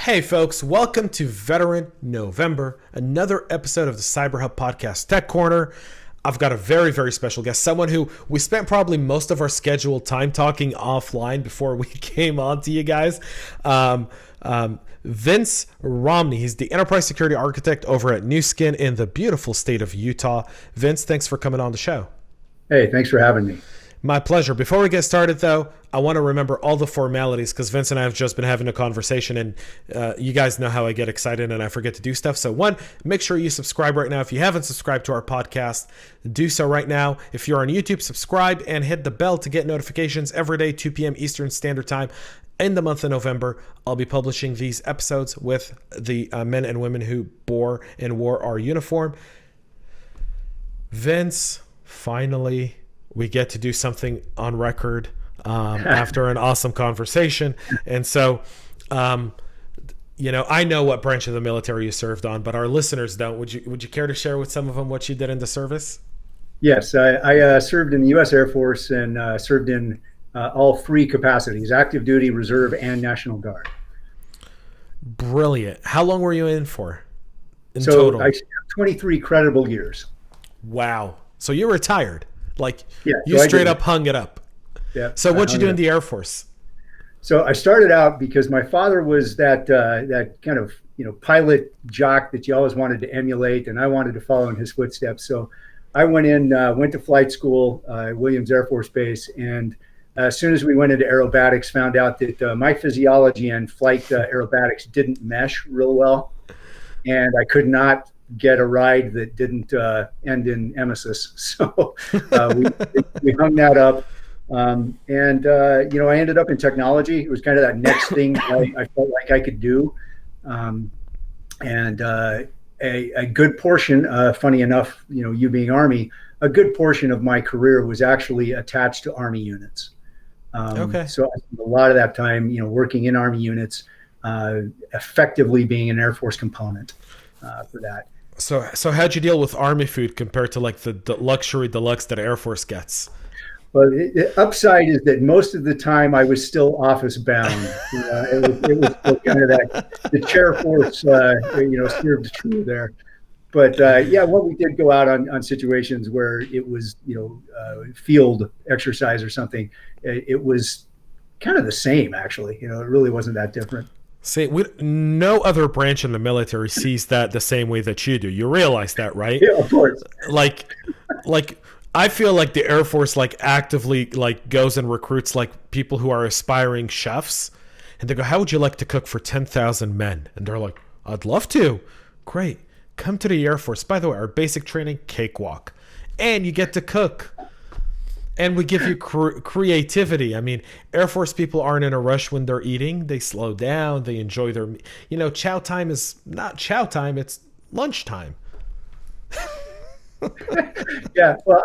Hey folks, welcome to Veteran November, another episode of the CyberHub podcast Tech Corner. I've got a very, very special guest, someone who we spent probably most of our scheduled time talking offline before we came on to you guys. Vince Romney, he's the enterprise security architect over at Nu Skin in the beautiful state of Utah. Vince, thanks for coming on the show. Hey, thanks for having me. My pleasure. Before we get started, though, I want to remember all the formalities because Vince and I have just been having a conversation, and you guys know how I get excited and I forget to do stuff. So one, make sure you subscribe right now. If you haven't subscribed to our podcast, do so right now. If you're on YouTube, subscribe and hit the bell to get notifications every day, 2 p.m. Eastern Standard Time. In the month of November, I'll be publishing these episodes with the men and women who bore and wore our uniform. Vince, finally, we get to do something on record after an awesome conversation. And so, I know what branch of the military you served on, but our listeners don't. Would you care to share with some of them what you did in the service? Yes, I served in the U.S. Air Force and served in all three capacities: active duty, reserve, and National Guard. Brilliant. How long were you in for in total? I spent 23 creditable years. Wow. So you're retired. Yeah, you straight up hung it up. Yeah. So what'd you do in the Air Force? So I started out because my father was that kind of pilot jock that you always wanted to emulate, and I wanted to follow in his footsteps. So I went to flight school, Williams Air Force Base, and as soon as we went into aerobatics, found out that my physiology and flight aerobatics didn't mesh real well, and I could not get a ride that didn't end in emesis. So we hung that up. I ended up in technology. It was kind of that next thing I felt like I could do. A good portion, funny enough, you being Army, a good portion of my career was actually attached to Army units. Okay. So I spent a lot of that time, working in Army units, effectively being an Air Force component for that. So how'd you deal with Army food compared to the luxury deluxe that Air Force gets? Well, the upside is that most of the time I was still office bound. It was still kind of that the chair force, served true there. But what we did go out on situations where it was, field exercise or something. It was kind of the same, actually. It really wasn't that different. See, no other branch in the military sees that the same way that you do. You realize that, right? Yeah, of course. I feel like the Air Force actively goes and recruits people who are aspiring chefs, and they go, "How would you like to cook for 10,000 men?" And they're like, "I'd love to." Great, come to the Air Force. By the way, our basic training, cakewalk, and you get to cook. And we give you creativity. I mean, Air Force people aren't in a rush when they're eating. They slow down. They enjoy their, chow time is not chow time. It's lunchtime. Yeah. Well,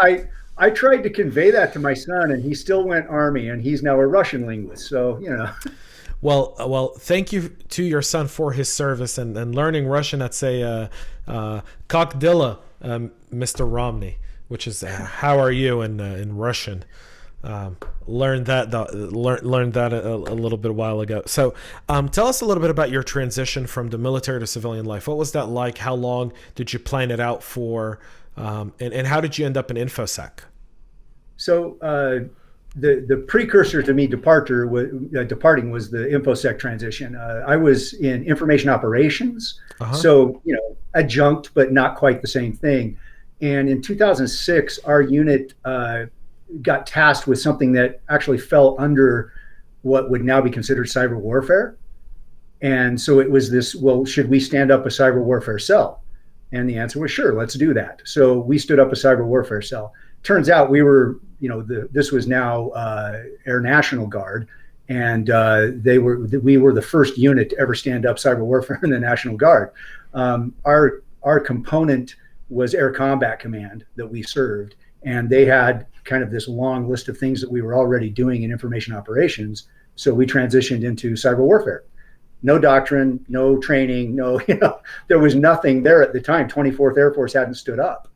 I tried to convey that to my son, and he still went Army, and he's now a Russian linguist. So, Well, thank you to your son for his service and learning Russian. I'd say, Kak Dilla, Mr. Romney, which is how are you in Russian. Learned that a little bit a while ago. So tell us a little bit about your transition from the military to civilian life. What was that like? How long did you plan it out for? And how did you end up in Infosec? So the precursor to me departing was the Infosec transition. I was in information operations, so adjunct, but not quite the same thing. And in 2006, our unit got tasked with something that actually fell under what would now be considered cyber warfare. And so it was this, well, should we stand up a cyber warfare cell? And the answer was, sure, let's do that. So we stood up a cyber warfare cell. Turns out we were, this was now Air National Guard, and we were the first unit to ever stand up cyber warfare in the National Guard. Our component was Air Combat Command that we served, and they had kind of this long list of things that we were already doing in information operations. So we transitioned into cyber warfare. No doctrine, no training, there was nothing there at the time. 24th Air Force hadn't stood up.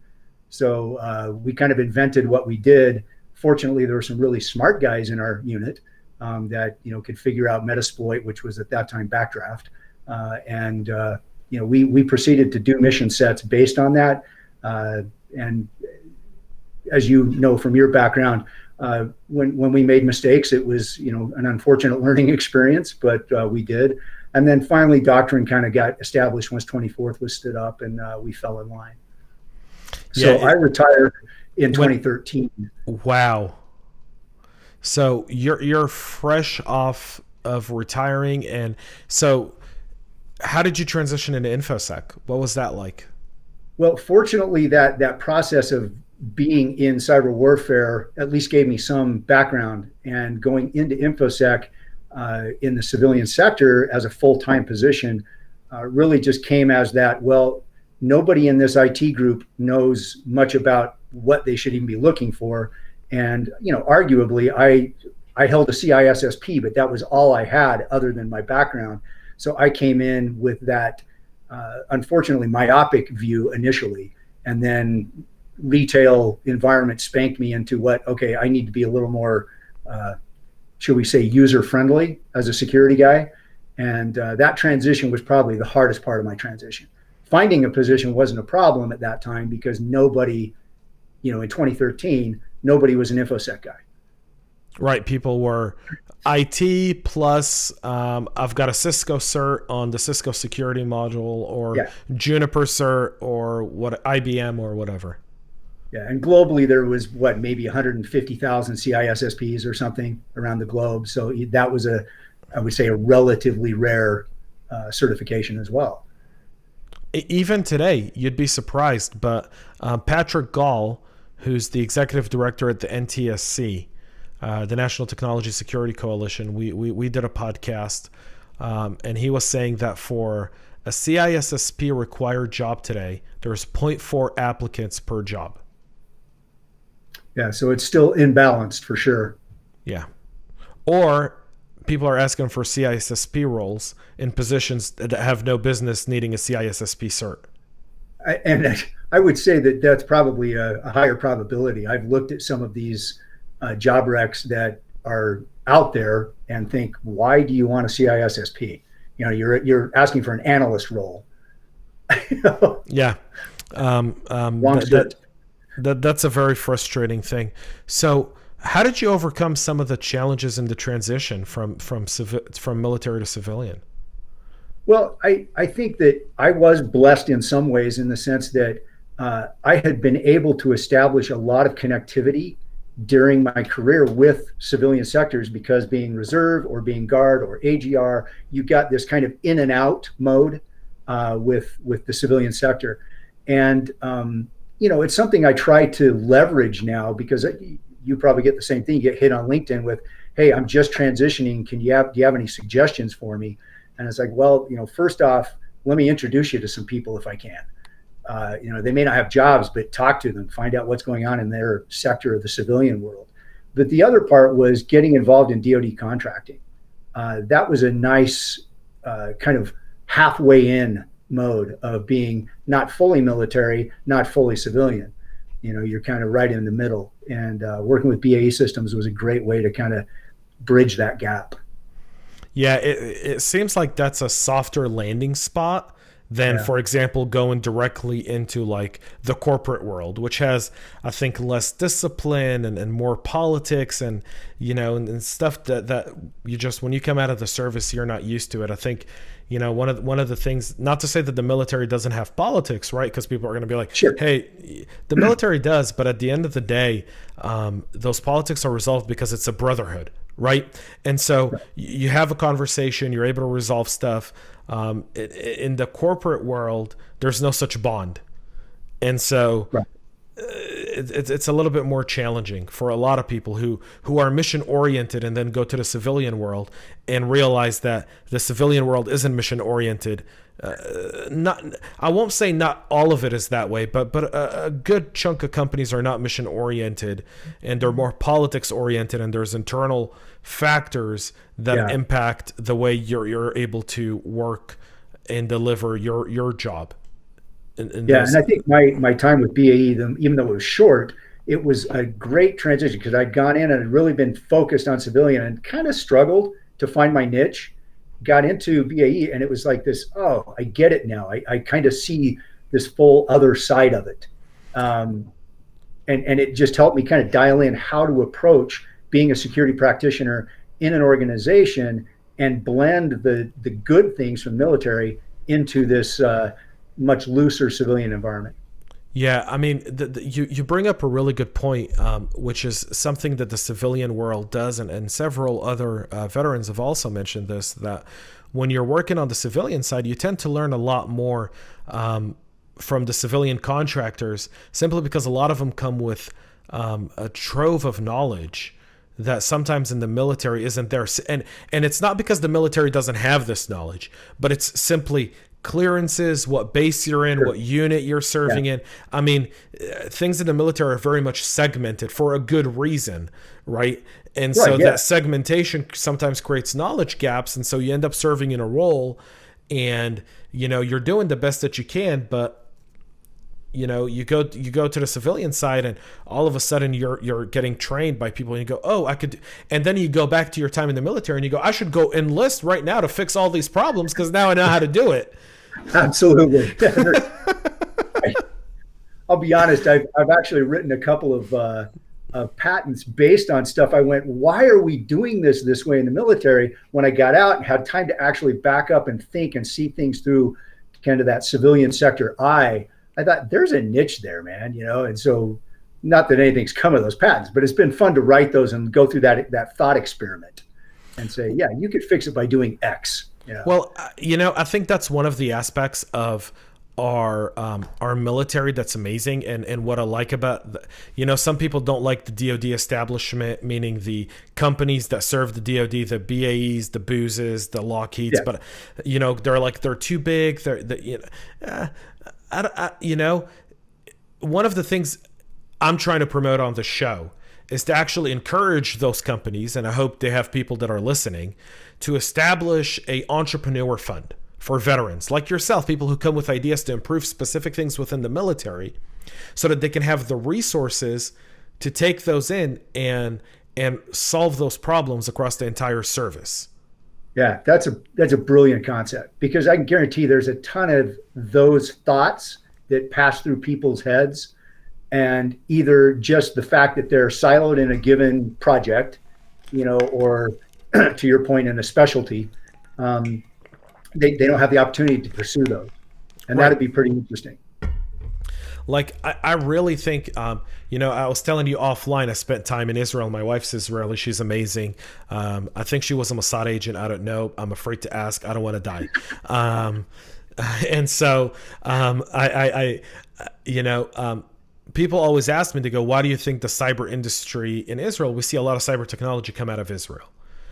So we kind of invented what we did. Fortunately, there were some really smart guys in our unit that could figure out Metasploit, which was at that time Backdraft. and we proceeded to do mission sets based on that. And as you know from your background, when we made mistakes, it was an unfortunate learning experience, but we did. And then finally, doctrine kind of got established once 24th was stood up, and we fell in line. So I retired in 2013. Wow. So you're fresh off of retiring, and so how did you transition into InfoSec? What was that like? Well, fortunately, that process of being in cyber warfare at least gave me some background, and going into InfoSec in the civilian sector as a full-time position really just came as that, well, nobody in this IT group knows much about what they should even be looking for. And, arguably I held a CISSP, but that was all I had other than my background. So I came in with that, unfortunately, myopic view initially, and then retail environment spanked me into okay, I need to be a little more, should we say, user-friendly as a security guy. And that transition was probably the hardest part of my transition. Finding a position wasn't a problem at that time because nobody, in 2013, nobody was an InfoSec guy. Right. People were IT plus I've got a Cisco cert on the Cisco security module, or Juniper cert, or what, IBM or whatever. Yeah, and globally there was maybe 150,000 CISSPs or something around the globe. So that was I would say, a relatively rare certification as well. Even today, you'd be surprised, but Patrick Gall, who's the executive director at the NTSC, the National Technology Security Coalition, we did a podcast, and he was saying that for a CISSP required job today, there's 0.4 applicants per job. Yeah, so it's still imbalanced for sure. Yeah. Or people are asking for CISSP roles in positions that have no business needing a CISSP cert. And I would say that that's probably a higher probability. I've looked at some of these job recs that are out there and think, why do you want a CISSP? You're asking for an analyst role. Yeah. That's a very frustrating thing. So how did you overcome some of the challenges in the transition from military to civilian? Well, I think that I was blessed in some ways, in the sense that I had been able to establish a lot of connectivity during my career with civilian sectors, because being reserve or being guard or AGR, you got this kind of in and out mode with the civilian sector. And, it's something I try to leverage now, because you probably get the same thing. You get hit on LinkedIn with, hey, I'm just transitioning. Do you have any suggestions for me? And it's like, well, first off, let me introduce you to some people if I can. They may not have jobs, but talk to them, find out what's going on in their sector of the civilian world. But the other part was getting involved in DoD contracting. That was a nice kind of halfway in mode of being not fully military, not fully civilian. You're kind of right in the middle. And working with BAE Systems was a great way to kind of bridge that gap. Yeah, it seems like that's a softer landing spot than, for example, going directly into like the corporate world, which has, I think, less discipline and more politics and, and stuff that you just, when you come out of the service, you're not used to it. I think, one of the things, not to say that the military doesn't have politics, right? Because people are going to be like, sure, hey, the military does, but at the end of the day, those politics are resolved because it's a brotherhood, right? And so you have a conversation, you're able to resolve stuff. In the corporate world, there's no such bond. And so it's a little bit more challenging for a lot of people who are mission oriented and then go to the civilian world and realize that the civilian world isn't mission oriented. I won't say not all of it is that way, but a good chunk of companies are not mission oriented, and they're more politics oriented, and there's internal factors that impact the way you're able to work and deliver your job. And I think my time with BAE, even though it was short, it was a great transition, because I'd gone in and had really been focused on civilian and kind of struggled to find my niche. got into BAE, and it was like this, oh, I get it now. I kind of see this full other side of it. And it just helped me kind of dial in how to approach being a security practitioner in an organization and blend the good things from the military into this much looser civilian environment. Yeah, I mean, you bring up a really good point, which is something that the civilian world does, and several other veterans have also mentioned this, that when you're working on the civilian side, you tend to learn a lot more from the civilian contractors, simply because a lot of them come with a trove of knowledge that sometimes in the military isn't there. And it's not because the military doesn't have this knowledge, but it's simply clearances, what base you're in, what unit you're serving in. I mean, things in the military are very much segmented for a good reason, right? And so that segmentation sometimes creates knowledge gaps, and so you end up serving in a role, and you're doing the best that you can, but you go to the civilian side, and all of a sudden you're getting trained by people, and you go, oh, I could, and then you go back to your time in the military and you go, I should go enlist right now to fix all these problems because now I know how to do it. Absolutely. I'll be honest, I've actually written a couple of patents based on stuff. I went, why are we doing this way in the military, when I got out and had time to actually back up and think and see things through kind of that civilian sector I thought there's a niche there, man, and so not that anything's come of those patents, but it's been fun to write those and go through that thought experiment and say, yeah, you could fix it by doing X. Well, I think that's one of the aspects of our military that's amazing, and what I like about some people don't like the DoD establishment, meaning the companies that serve the DoD, the BAEs, the Boozes, the Lockheeds, but they're too big. One of the things I'm trying to promote on the show is to actually encourage those companies, and I hope they have people that are listening, to establish a entrepreneur fund for veterans like yourself, people who come with ideas to improve specific things within the military, so that they can have the resources to take those in and solve those problems across the entire service. Yeah, that's a brilliant concept, because I can guarantee there's a ton of those thoughts that pass through people's heads, and either just the fact that they're siloed in a given project, or to your point, in a specialty, they don't have the opportunity to pursue those, and that'd be pretty interesting. Like, I really think, I was telling you offline, I spent time in Israel. My wife's Israeli. She's amazing. I think she was a Mossad agent. I don't know. I'm afraid to ask. I don't want to die. And so people always ask me, to go, why do you think the cyber industry in Israel, we see a lot of cyber technology come out of Israel?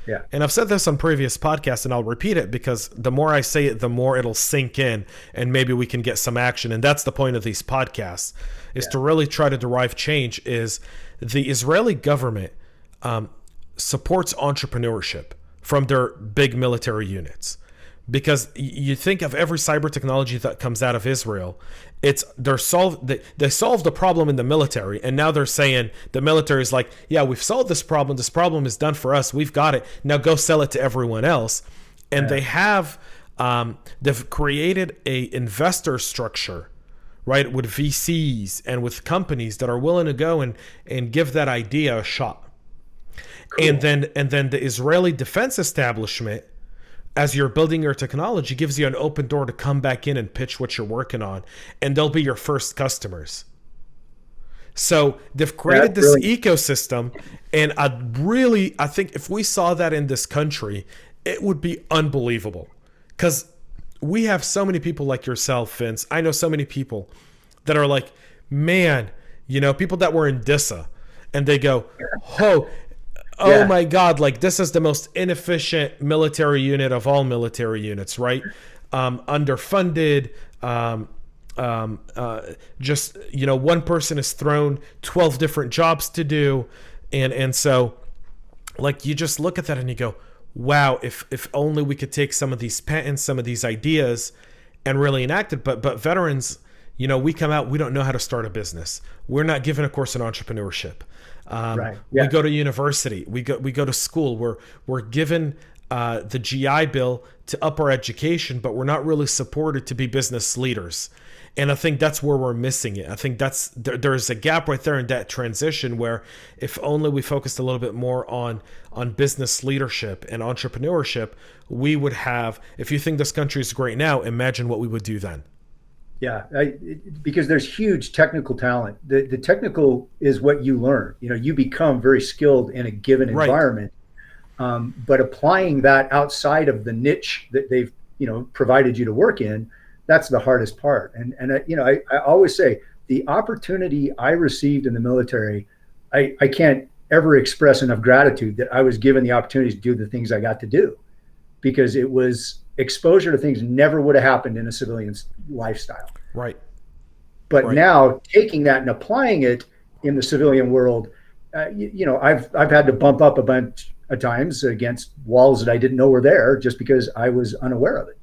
Yeah. And I've said this on previous podcasts, and I'll repeat it, because the more I say it, the more it'll sink in, and maybe we can get some action. And that's the point of these podcasts, is to really try to derive change. Is the Israeli government supports entrepreneurship from their big military units. Because you think of every cyber technology that comes out of Israel, they solved the problem in the military, and now they're saying, the military is like, yeah, we've solved this problem. This problem is done for us. We've got it. Now go sell it to everyone else. And they have they've created a investor structure, right, with VCs and with companies that are willing to go and give that idea a shot. Cool. And then the Israeli defense establishment, as you're building your technology, gives you an open door to come back in and pitch what you're working on, and they'll be your first customers. So they've created this ecosystem, and I think if we saw that in this country, it would be unbelievable. Because we have so many people like yourself, Vince. I know so many people that are like, man, people that were in DISA, and they go, oh my God, like, this is the most inefficient military unit of all military units, right? Underfunded, just, one person is thrown 12 different jobs to do. And so, like, you just look at that and you go, wow, if only we could take some of these patents, some of these ideas, and really enact it. But veterans, we come out, we don't know how to start a business. We're not given a course in entrepreneurship. We go to university, we go to school, we're given the GI Bill to up our education, but we're not really supported to be business leaders. And I think that's where we're missing it. I think there's a gap right there in that transition where if only we focused a little bit more on business leadership and entrepreneurship, we would have, if you think this country is great now, imagine what we would do then. Yeah, because there's huge technical talent. The technical is what you learn. You become very skilled in a given Right. environment. But applying that outside of the niche that they've provided you to work in, that's the hardest part. And I always say the opportunity I received in the military, I can't ever express enough gratitude that I was given the opportunity to do the things I got to do, because it was exposure to things never would have happened in a civilian's lifestyle. Right. But Right. now taking that and applying it in the civilian world, I've had to bump up a bunch of times against walls that I didn't know were there just because I was unaware of it.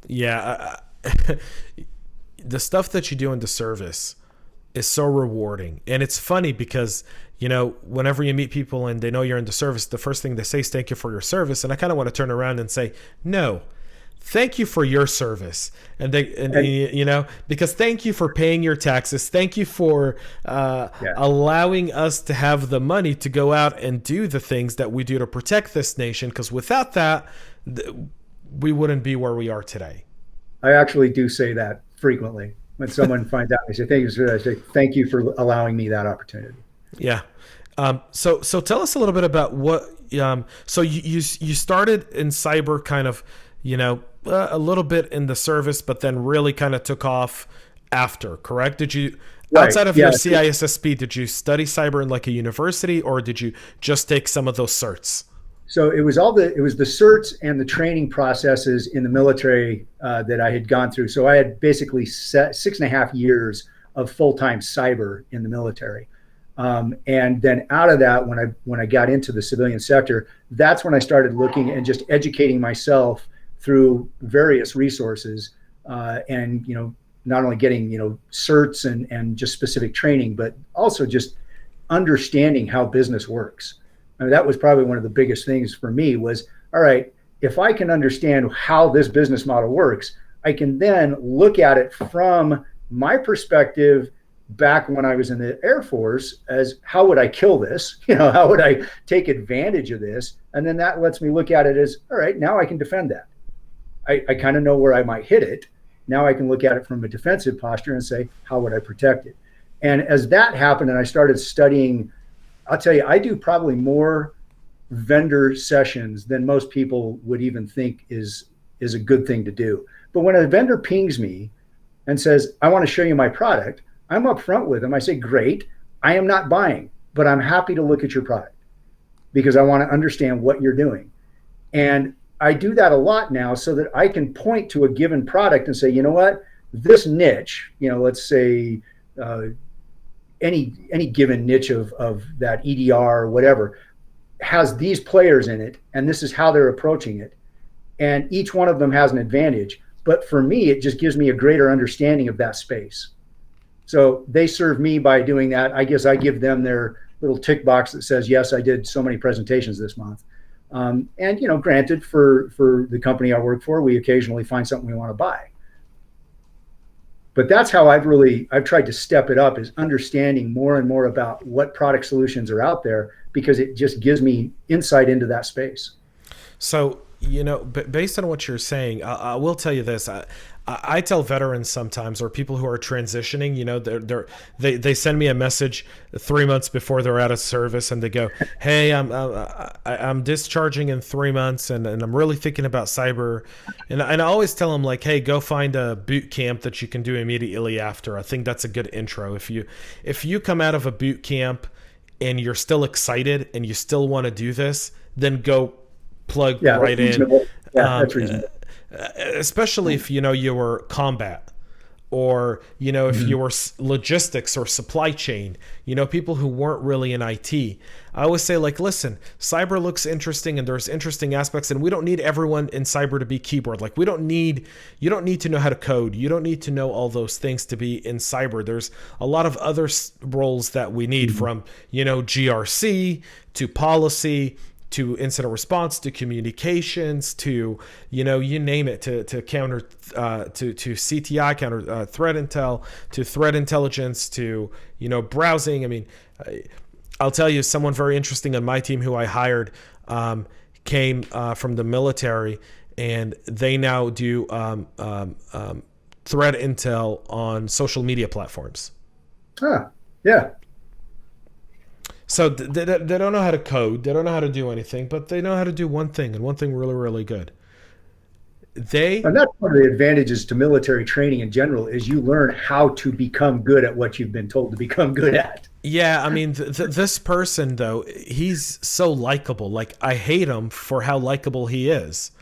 Yeah. The stuff that you do in the service is so rewarding. And it's funny because, whenever you meet people and they know you're in the service, the first thing they say is thank you for your service. And I kind of want to turn around and say, no, thank you for your service. Because thank you for paying your taxes. Thank you for allowing us to have the money to go out and do the things that we do to protect this nation. Because without that, we wouldn't be where we are today. I actually do say that frequently. When someone finds out, I say, thank you, sir. I say, thank you for allowing me that opportunity. Yeah. So tell us a little bit about what, so you started in cyber kind of, a little bit in the service, but then really kind of took off after, correct? Did you, outside of your CISSP, did you study cyber in like a university, or did you just take some of those certs? So it was the certs and the training processes in the military that I had gone through. So I had basically 6.5 years of full-time cyber in the military. And then out of that, when I got into the civilian sector, that's when I started looking and just educating myself through various resources, and not only getting certs and just specific training, but also just understanding how business works. I mean, that was probably one of the biggest things for me was, all right, if I can understand how this business model works, I can then look at it from my perspective back when I was in the Air Force as how would I kill this? How would I take advantage of this? And then that lets me look at it as, all right, now I can defend that. I kind of know where I might hit it. Now I can look at it from a defensive posture and say, how would I protect it? And as that happened and I started studying, I'll tell you, I do probably more vendor sessions than most people would even think is a good thing to do. But when a vendor pings me and says, I want to show you my product, I'm upfront with them. I say, great, I am not buying, but I'm happy to look at your product because I want to understand what you're doing. And I do that a lot now so that I can point to a given product and say, you know what, this niche, let's say any given niche of that EDR or whatever has these players in it, and this is how they're approaching it. And each one of them has an advantage. But for me, it just gives me a greater understanding of that space. So they serve me by doing that. I guess I give them their little tick box that says, yes, I did so many presentations this month. And, granted, for the company I work for, we occasionally find something we want to buy. But that's how I've tried to step it up, is understanding more and more about what product solutions are out there, because it just gives me insight into that space. So, based on what you're saying, I will tell you this. I tell veterans sometimes, or people who are transitioning, they send me a message 3 months before they're out of service, and they go, "Hey, I'm discharging in 3 months, and I'm really thinking about cyber." And I always tell them, like, "Hey, go find a boot camp that you can do immediately after." I think that's a good intro. If you come out of a boot camp and you're still excited and you still want to do this, then go plug right in. Yeah, that's reasonable. Especially if you were combat, or if you were logistics or supply chain, people who weren't really in IT. I always say, like, listen, cyber looks interesting and there's interesting aspects, and we don't need everyone in cyber to be keyboard. Like, you don't need to know how to code. You don't need to know all those things to be in cyber. There's a lot of other roles that we need, from GRC to policy to incident response, to communications, to, you name it, to counter, to CTI, counter threat intel, to threat intelligence, to, browsing. I mean, I'll tell you, someone very interesting on my team who I hired came from the military, and they now do threat intel on social media platforms. Yeah. So they don't know how to code, they don't know how to do anything, but they know how to do one thing, and one thing really, really good. And that's one of the advantages to military training in general, is you learn how to become good at what you've been told to become good at. Yeah, I mean, this person, though, he's so likable. Like, I hate him for how likable he is.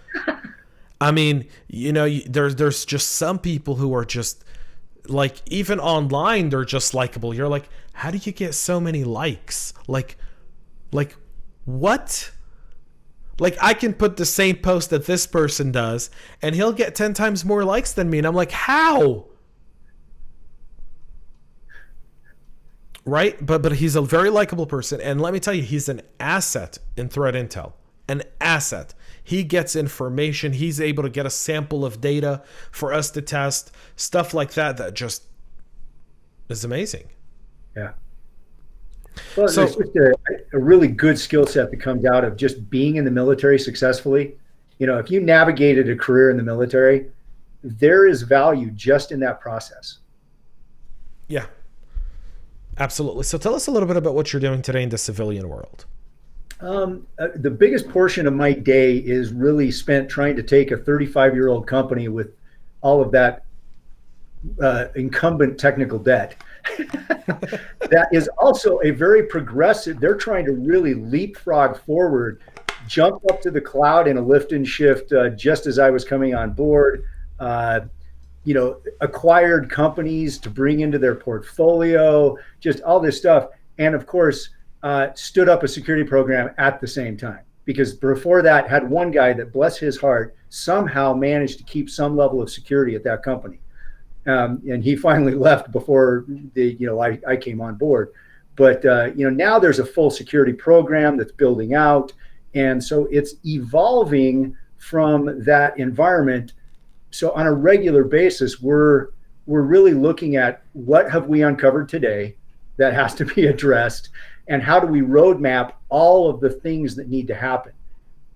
I mean, there's just some people who are just, like, even online, they're just likable. You're like, how do you get so many likes? Like what? Like, I can put the same post that this person does, and he'll get 10 times more likes than me. And I'm like, how? Right? But he's a very likable person. And let me tell you, he's an asset in threat intel. An asset. He gets information. He's able to get a sample of data for us to test. Stuff like that just is amazing. Yeah. Well, so, it's just a really good skill set that comes out of just being in the military successfully. If you navigated a career in the military, there is value just in that process. Yeah, absolutely. So tell us a little bit about what you're doing today in the civilian world. The biggest portion of my day is really spent trying to take a 35-year-old company with all of that incumbent technical debt. That is also a very progressive, they're trying to really leapfrog forward, jump up to the cloud in a lift and shift just as I was coming on board, acquired companies to bring into their portfolio, just all this stuff. And of course, stood up a security program at the same time, because before that had one guy that, bless his heart, somehow managed to keep some level of security at that company. And he finally left before I came on board. But now there's a full security program that's building out, and so it's evolving from that environment. So on a regular basis, we're really looking at what have we uncovered today that has to be addressed, and how do we roadmap all of the things that need to happen.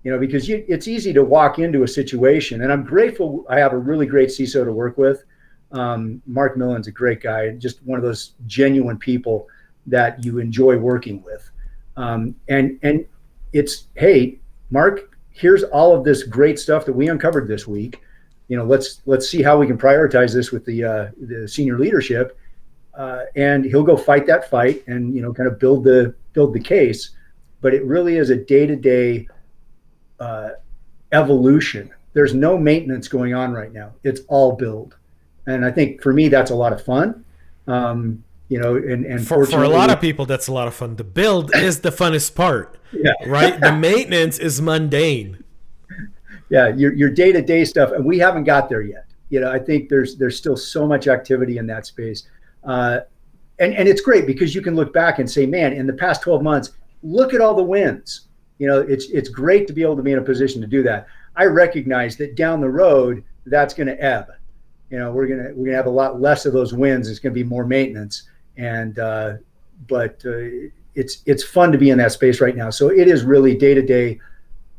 Because it's easy to walk into a situation, and I'm grateful I have a really great CISO to work with. Mark Millen's a great guy, just one of those genuine people that you enjoy working with. And it's, hey, Mark, here's all of this great stuff that we uncovered this week. Let's see how we can prioritize this with the senior leadership. And he'll go fight that fight and, kind of build the case. But it really is a day-to-day evolution. There's no maintenance going on right now. It's all build. And I think for me, that's a lot of fun. And for a lot of people, that's a lot of fun. The build is the funnest part, yeah. Right? The maintenance is mundane. Yeah, your day-to-day stuff, and we haven't got there yet. I think there's still so much activity in that space. And it's great because you can look back and say, man, in the past 12 months, look at all the wins. It's great to be able to be in a position to do that. I recognize that down the road, that's going to ebb. We're gonna have a lot less of those wins. It's gonna be more maintenance, but it's fun to be in that space right now. So it is really day to day.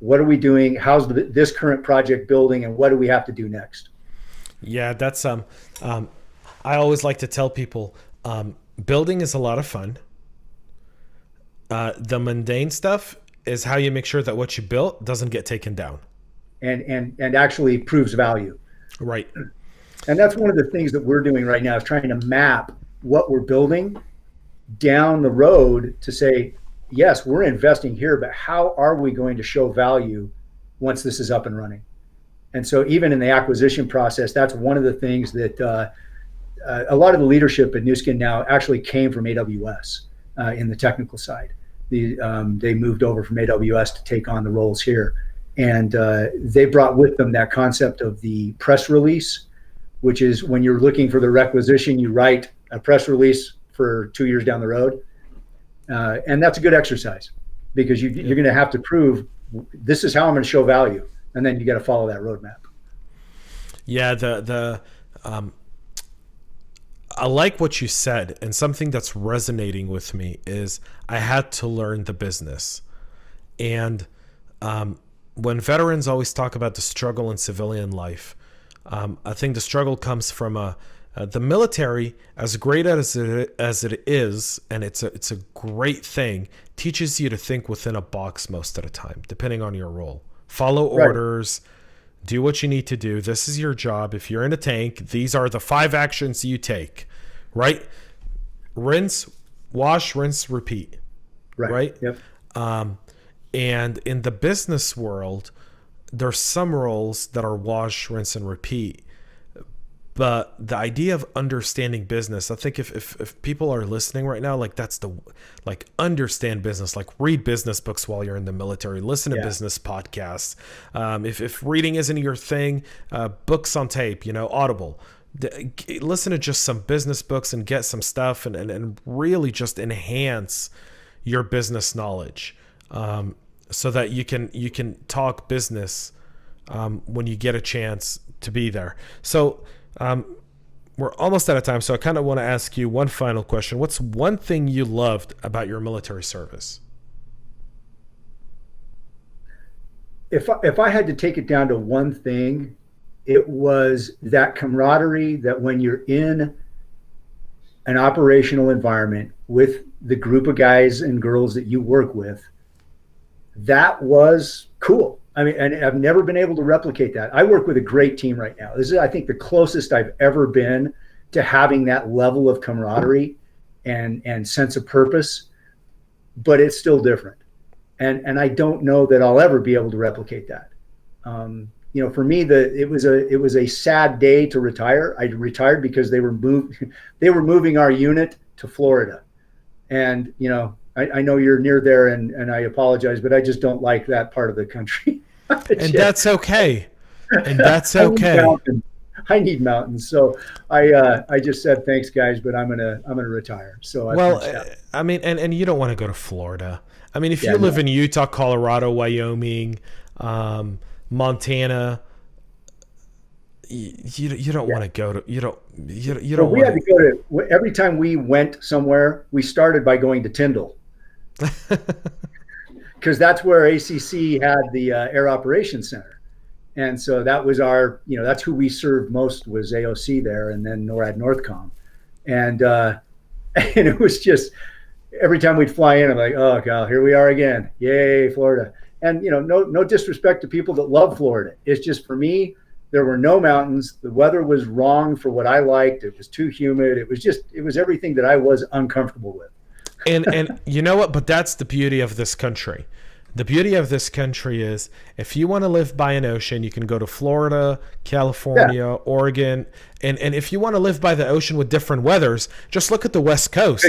What are we doing? How's this current project building, and what do we have to do next? Yeah, that's I always like to tell people, building is a lot of fun. The mundane stuff is how you make sure that what you built doesn't get taken down, and actually proves value. Right. And that's one of the things that we're doing right now, is trying to map what we're building down the road to say, yes, we're investing here, but how are we going to show value once this is up and running? And so even in the acquisition process, that's one of the things that a lot of the leadership at Newskin now actually came from AWS in the technical side. They moved over from AWS to take on the roles here. And they brought with them that concept of the press release, which is when you're looking for the requisition, you write a press release for 2 years down the road. And that's a good exercise. because you're going to have to prove this is how I'm going to show value, and then you got to follow that roadmap. Yeah, I like what you said, and something that's resonating with me is I had to learn the business. And when veterans always talk about the struggle in civilian life, I think the struggle comes from the military, as great as it is, and it's a great thing, teaches you to think within a box most of the time, depending on your role. Follow orders. Do what you need to do. This is your job. If you're in a tank, these are the 5 actions you take, right? Rinse, wash, rinse, repeat, right? Yep. And in the business world, there's some roles that are wash, rinse, and repeat. But the idea of understanding business, I think if people are listening right now, like understand business, like read business books while you're in the military, listen to business podcasts. If reading isn't your thing, books on tape, Audible. Listen to just some business books and get some stuff and really just enhance your business knowledge, so that you can talk business when you get a chance to be there. So we're almost out of time, so I kind of want to ask you one final question. What's one thing you loved about your military service? If I had to take it down to one thing, it was that camaraderie that when you're in an operational environment with the group of guys and girls that you work with, that was cool. I mean, and I've never been able to replicate that. I work with a great team right now. This is, I think, the closest I've ever been to having that level of camaraderie and sense of purpose, but it's still different. And I don't know that I'll ever be able to replicate that. For me, it was a sad day to retire. I retired because they were moving our unit to Florida. And, I know you're near there, and I apologize, but I just don't like that part of the country. And that's okay. And that's okay. I need mountains. So I just said, thanks guys, but I'm gonna retire. So I mean, and you don't want to go to Florida. I mean, if you live in Utah, Colorado, Wyoming, Montana, you don't want to go to, you don't we had to go to, every time we went somewhere, we started by going to Tyndall. Because that's where ACC had the Air Operations Center. And so that was our, that's who we served most, was AOC there, and then NORAD Northcom. And it was just, every time we'd fly in, I'm like, oh God, here we are again. Yay, Florida. And, no disrespect to people that love Florida. It's just, for me, there were no mountains. The weather was wrong for what I liked. It was too humid. It was everything that I was uncomfortable with. And you know what? But that's the beauty of this country. The beauty of this country is, if you want to live by an ocean, you can go to Florida, California, Oregon. And if you want to live by the ocean with different weathers, just look at the West Coast.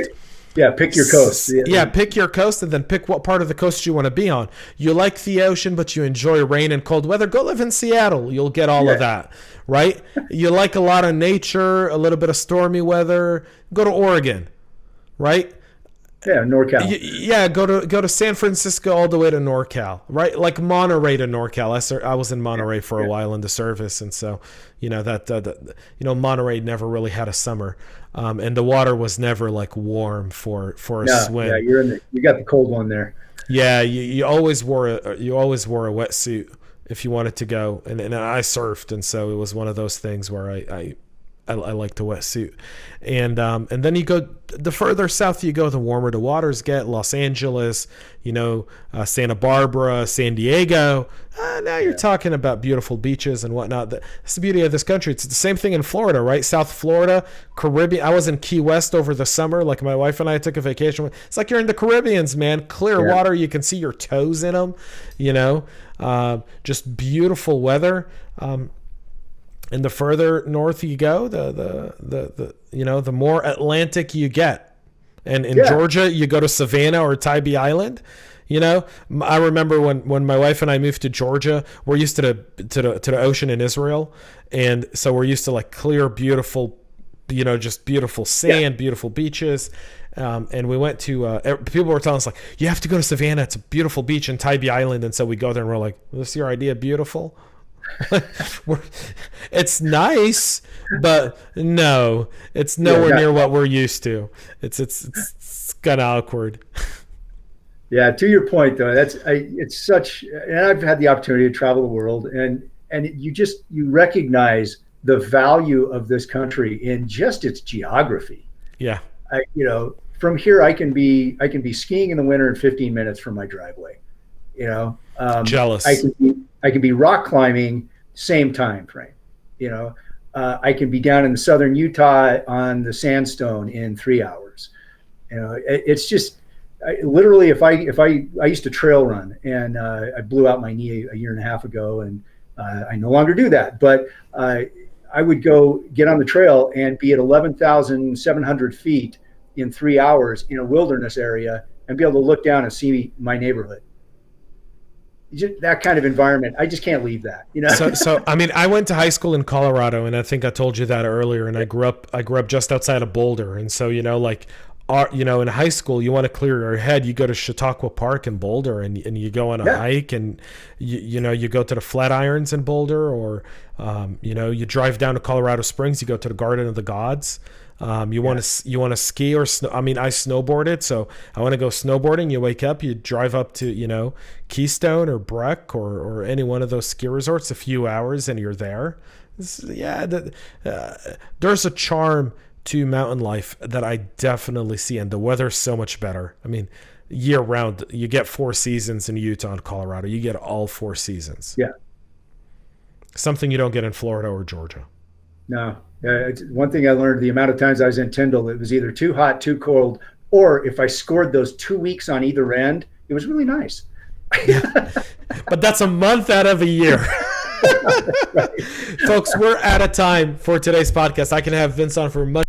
Pick your coast. Pick your coast, and then pick what part of the coast you want to be on. You like the ocean, but you enjoy rain and cold weather, go live in Seattle. You'll get all of that, right? You like a lot of nature, a little bit of stormy weather, go to Oregon, right? Yeah, NorCal. Go to San Francisco all the way to NorCal, right? Like Monterey to NorCal. I was in Monterey for a while in the service, and so Monterey never really had a summer, and the water was never like warm for a swim. Yeah, you got the cold one there. Yeah, you always wore a wetsuit if you wanted to go, and I surfed, and so it was one of those things where I like the wetsuit. And then you go, the further south you go, the warmer the waters get. Los Angeles, Santa Barbara, San Diego. Now you're talking about beautiful beaches and whatnot. That's the beauty of this country. It's the same thing in Florida, right? South Florida, Caribbean. I was in Key West over the summer. Like, my wife and I took a vacation. It's like you're in the Caribbeans, man. Clear water. You can see your toes in them, just beautiful weather. And the further north you go, the more Atlantic you get. And in Georgia, you go to Savannah or Tybee Island. I remember when my wife and I moved to Georgia, we're used to the ocean in Israel, and so we're used to like clear, beautiful, just beautiful sand, beautiful beaches. And we went to, people were telling us like, you have to go to Savannah. It's a beautiful beach in Tybee Island. And so we go there and we're like, this is your idea beautiful? It's nice, but no, it's nowhere near what we're used to. It's kind of awkward. Yeah, to your point though, it's such, and I've had the opportunity to travel the world, and you recognize the value of this country in just its geography. Yeah. From here I can be skiing in the winter in 15 minutes from my driveway. Jealous. I can be rock climbing same time frame. I can be down in the southern Utah on the sandstone in 3 hours. It's just literally if I used to trail run, and I blew out my knee a year and a half ago, and I no longer do that, but I would go get on the trail and be at 11,700 feet in 3 hours in a wilderness area and be able to look down and see my neighborhood. Just that kind of environment, I just can't leave that. So I mean, I went to high school in Colorado, and I think I told you that earlier. And I grew up just outside of Boulder, and so in high school, you want to clear your head. You go to Chautauqua Park in Boulder, and you go on a hike, and you go to the Flatirons in Boulder, or you drive down to Colorado Springs. You go to the Garden of the Gods. You want to ski or snow. I mean, I snowboarded, so I want to go snowboarding. You wake up, you drive up to Keystone or Breck or any one of those ski resorts, a few hours, and you're there. There's a charm to mountain life that I definitely see, and the weather's so much better. I mean, year round, you get 4 seasons in Utah and Colorado. You get all 4 seasons. Yeah. Something you don't get in Florida or Georgia. No. One thing I learned, the amount of times I was in Tyndall, it was either too hot, too cold, or if I scored those 2 weeks on either end, it was really nice. But that's a month out of a year. Right. Folks, we're out of time for today's podcast. I can have Vince on for much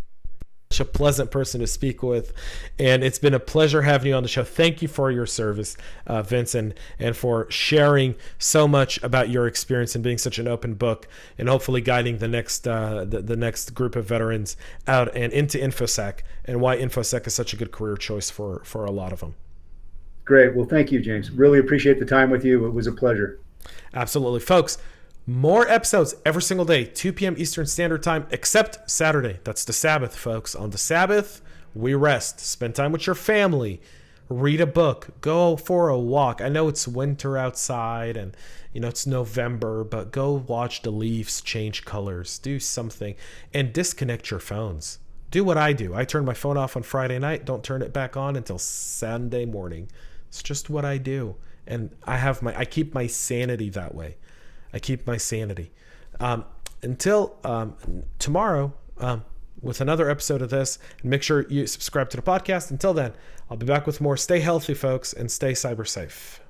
a pleasant person to speak with, and it's been a pleasure having you on the show. Thank you for your service, Vince, and for sharing so much about your experience and being such an open book, and hopefully guiding the next the next group of veterans out and into InfoSec, and why InfoSec is such a good career choice for a lot of them. Great. Well, thank you, James. Really appreciate the time with you. It was a pleasure. Absolutely. Folks, more episodes every single day, 2 p.m. Eastern Standard Time, except Saturday. That's the Sabbath, folks. On the Sabbath, we rest. Spend time with your family. Read a book. Go for a walk. I know it's winter outside and, it's November, but go watch the leaves change colors. Do something and disconnect your phones. Do what I do. I turn my phone off on Friday night. Don't turn it back on until Sunday morning. It's just what I do. And I keep my sanity that way. I keep my sanity. Until tomorrow with another episode of this. And make sure you subscribe to the podcast. Until then, I'll be back with more. Stay healthy, folks, and stay cyber safe.